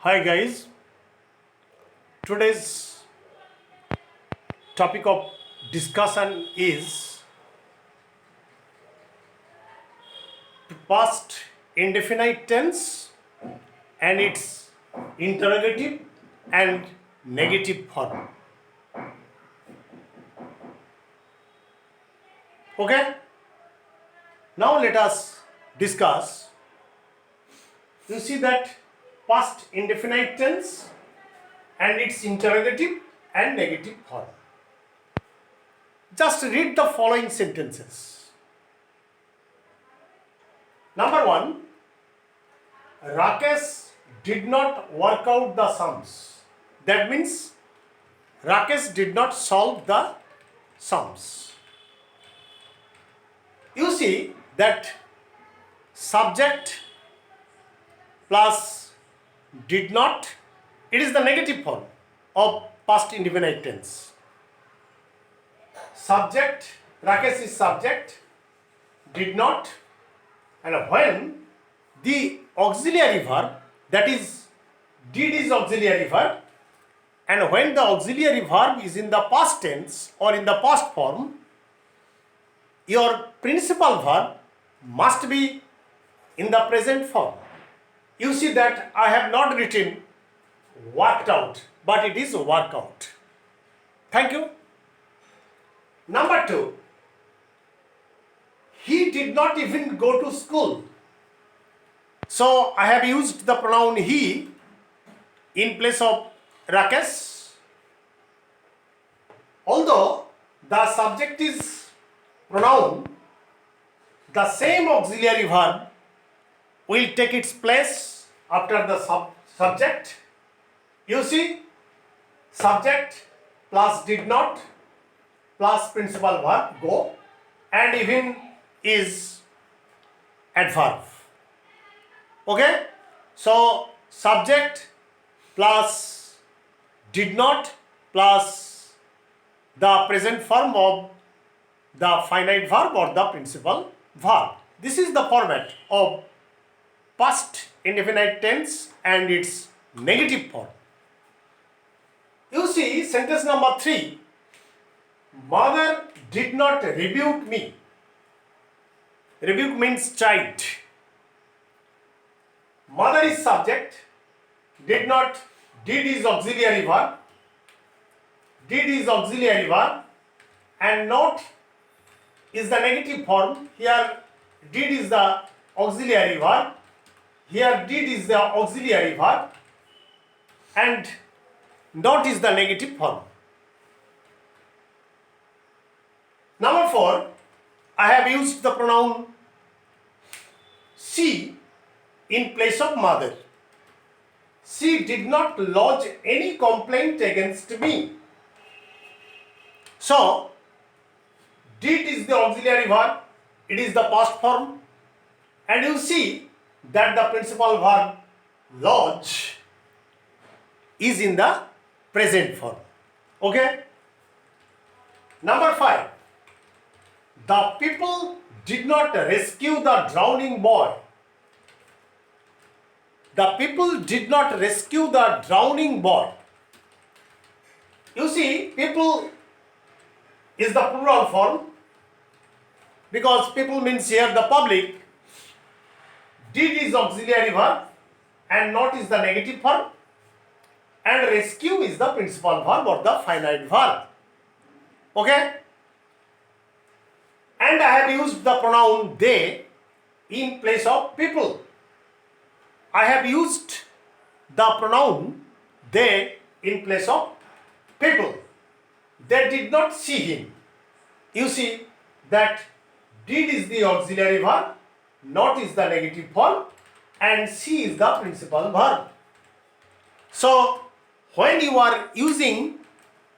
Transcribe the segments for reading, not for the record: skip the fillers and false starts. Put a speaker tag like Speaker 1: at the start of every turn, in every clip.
Speaker 1: Hi guys, today's topic of discussion is past indefinite tense and its interrogative and negative form. Okay, now let us discuss. You see that past indefinite tense and its interrogative and negative form. Just read the following sentences. Number one, Rakesh did not work out the sums. That means Rakesh did not solve the sums. You see that subject plus did not, it is the negative form of past indefinite tense. Subject, Rakesh is subject, did not, and when the auxiliary verb, that is did is auxiliary verb, and when the auxiliary verb is in the past tense or in the past form, your principal verb must be in the present form. You see that I have not written worked out, but it is work out. Thank you. Number two, he did not even go to school. So I have used the pronoun he in place of Rakesh. Although the subject is pronoun, the same auxiliary verb will take its place after the subject. You see, subject plus did not plus principal verb go, and even is adverb. Okay, so subject plus did not plus the present form of the finite verb or the principal verb. This is the format of past indefinite tense and its negative form. You see sentence number 3, mother did not rebuke me. Rebuke means chide. Mother is subject, did not, did is auxiliary verb, and not is the negative form. Here did is the auxiliary verb, here did is the auxiliary verb, and not is the negative form. Number 4, I have used the pronoun she in place of mother. She did not lodge any complaint against me. So, did is the auxiliary verb, it is the past form, and you see that the principal verb lodge is in the present form. Okay? Number 5, the people did not rescue the drowning boy. The people did not rescue the drowning boy. You see, people is the plural form because people means here the public. Did is auxiliary verb and not is the negative form, and rescue is the principal verb or the finite verb. Okay? And I have used the pronoun they in place of people. I have used the pronoun they in place of people. They did not see him. You see that did is the auxiliary verb, not is the negative form, and see is the principal verb. So when you are using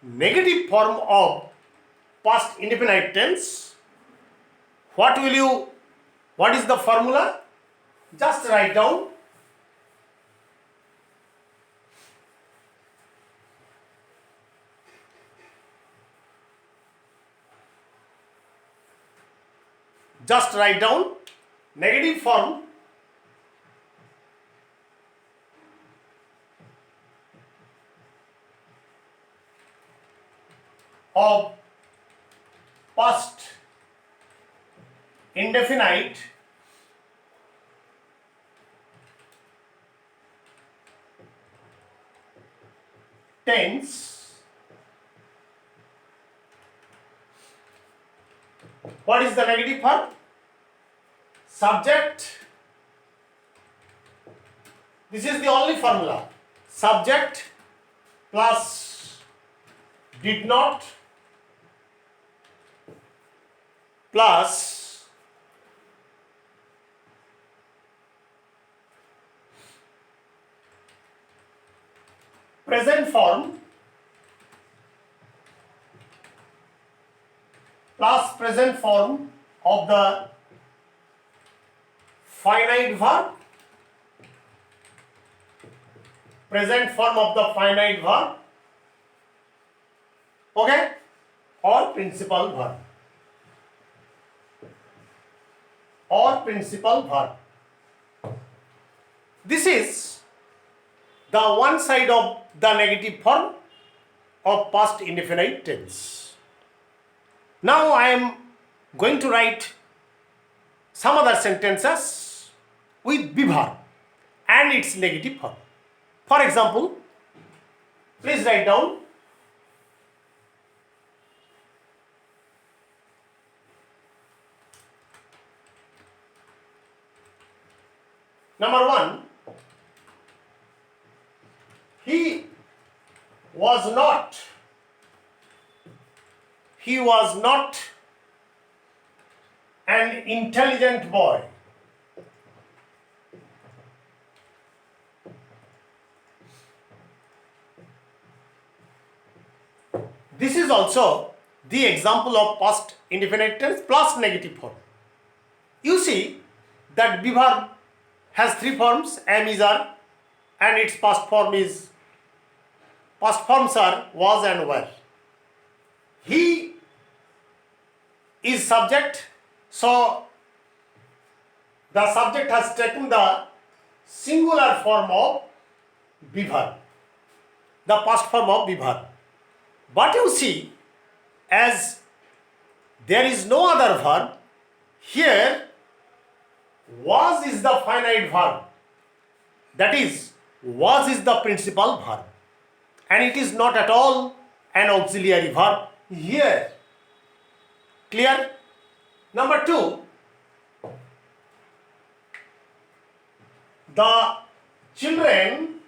Speaker 1: negative form of past indefinite tense, what is the formula? Just write down. Just write down negative form of past indefinite tense. What is the negative verb? Subject. This is the only formula. Subject plus did not plus present form plus present form of the finite verb, present form of the finite verb, okay, or principal verb, This is the one side of the negative form of past indefinite tense. Now I am going to write some other sentences with be verb and its negative form. For example, please write down number 1. He was not an intelligent boy. This is also the example of past indefinite tense plus negative form. You see that be verb has 3 forms, am, is, are, and its past forms are was and were. He is subject, so the subject has taken the singular form of be verb, the past form of be verb. But you see, as there is no other verb, here was is the finite verb, that is, was is the principal verb, and it is not at all an auxiliary verb here. Clear? Number 2, the children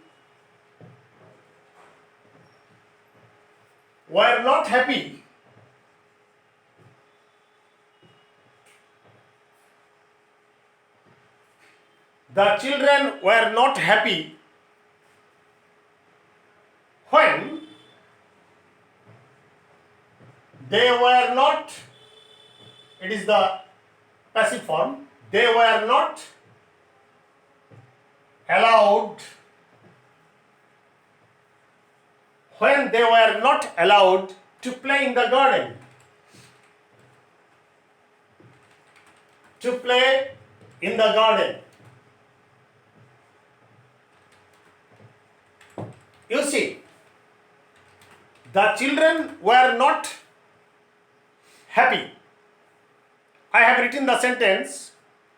Speaker 1: were not happy when they were not, it is the passive form, they were not allowed, to play in the garden. You see, the children were not happy. I have written the sentence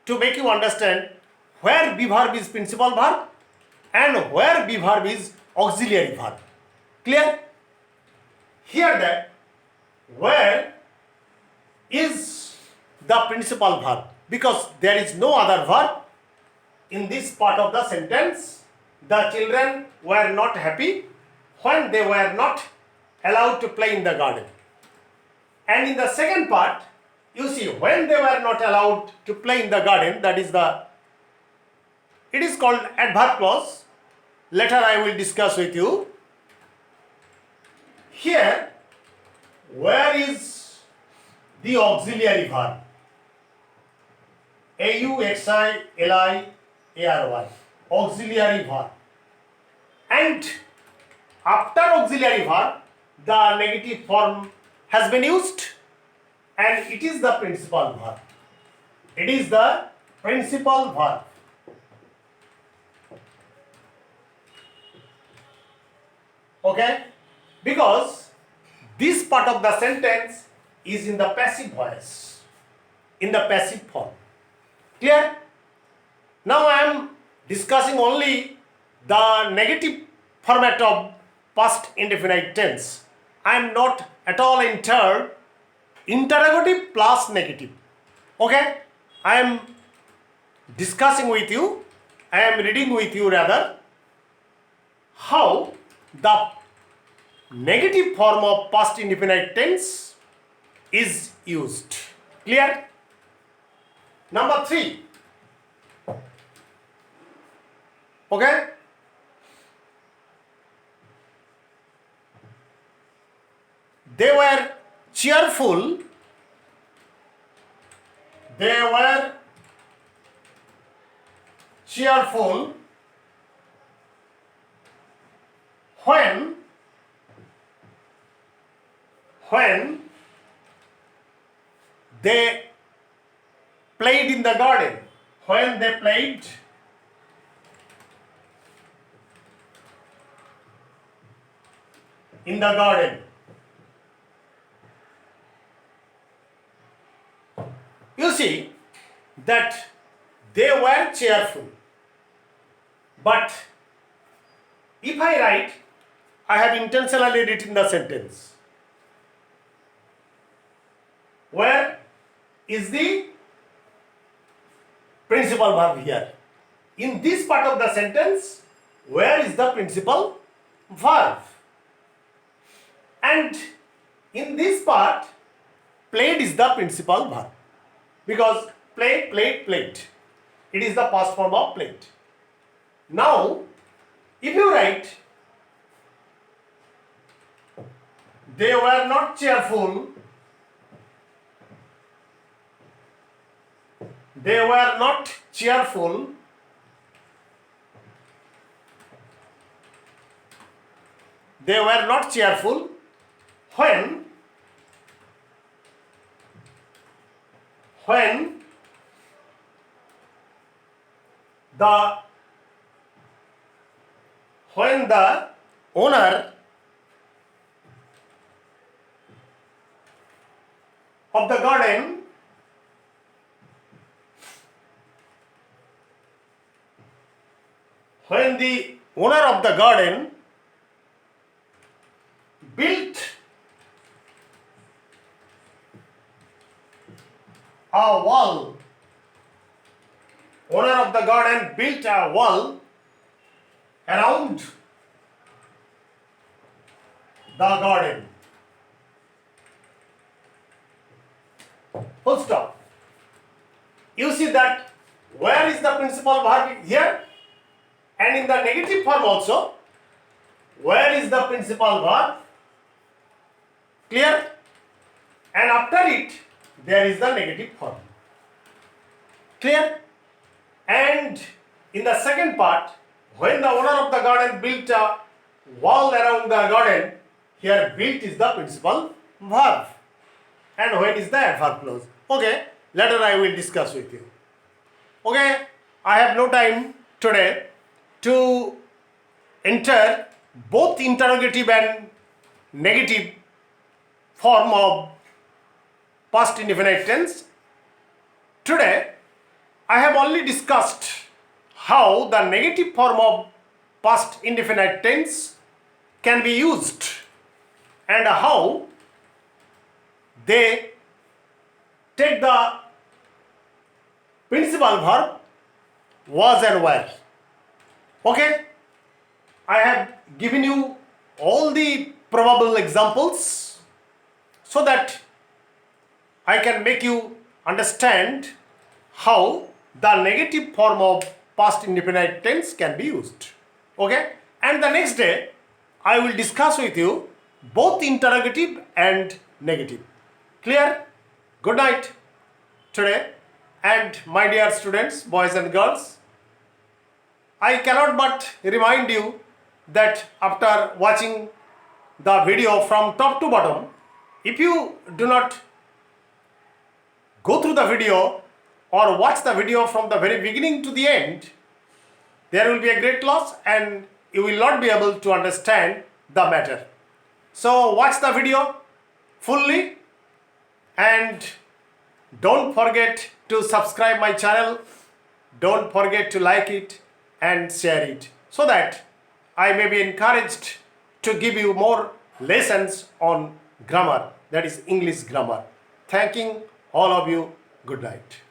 Speaker 1: to make you understand where be verb is principal verb and where be verb is auxiliary verb. Clear? Here that where is the principal verb because there is no other verb in this part of the sentence. The children were not happy when they were not allowed to play in the garden. And in the second part, you see, when they were not allowed to play in the garden, it is called adverb clause. Later I will discuss with you. Here, where is the auxiliary verb? auxiliary, auxiliary verb. And after auxiliary verb, the negative form has been used and it is the principal verb. Okay? Because this part of the sentence is in the passive voice, in the passive form. Clear? Now I am discussing only the negative format of past indefinite tense. I am not at all entered interrogative plus negative. Okay? I am discussing with you, I am reading with you rather, how the negative form of past indefinite tense is used. Clear? Number 3. Okay? They were cheerful. They were cheerful when they played in the garden. When they played in the garden. You see that they were cheerful. But if I write, I have intentionally written the sentence. Where is the principal verb here? In this part of the sentence, where is the principal verb? And in this part, played is the principal verb. Because played, played, played. It is the past form of played. Now, if you write, they were not cheerful. They were not cheerful. They were not cheerful when the owner of the garden built a wall. Owner of the garden built a wall around the garden. Full stop. You see that where is the principal verb here? And in the negative form also, where is the principal verb? Clear? And after it, there is the negative form. Clear? And in the second part, when the owner of the garden built a wall around the garden, here built is the principal verb. And when is the adverb clause? Okay, later I will discuss with you. Okay, I have no time today to enter both interrogative and negative form of past indefinite tense. Today, I have only discussed how the negative form of past indefinite tense can be used and how they take the principal verb was and were. Okay? I have given you all the probable examples so that I can make you understand how the negative form of past indefinite tense can be used. Okay? And the next day, I will discuss with you both interrogative and negative. Clear? Good night today. And my dear students, boys and girls, I cannot but remind you that after watching the video from top to bottom, if you do not go through the video or watch the video from the very beginning to the end, there will be a great loss and you will not be able to understand the matter. So watch the video fully, and don't forget to subscribe my channel. Don't forget to like it and share it so that I may be encouraged to give you more lessons on grammar, that is English grammar. Thanking all of you. Good night.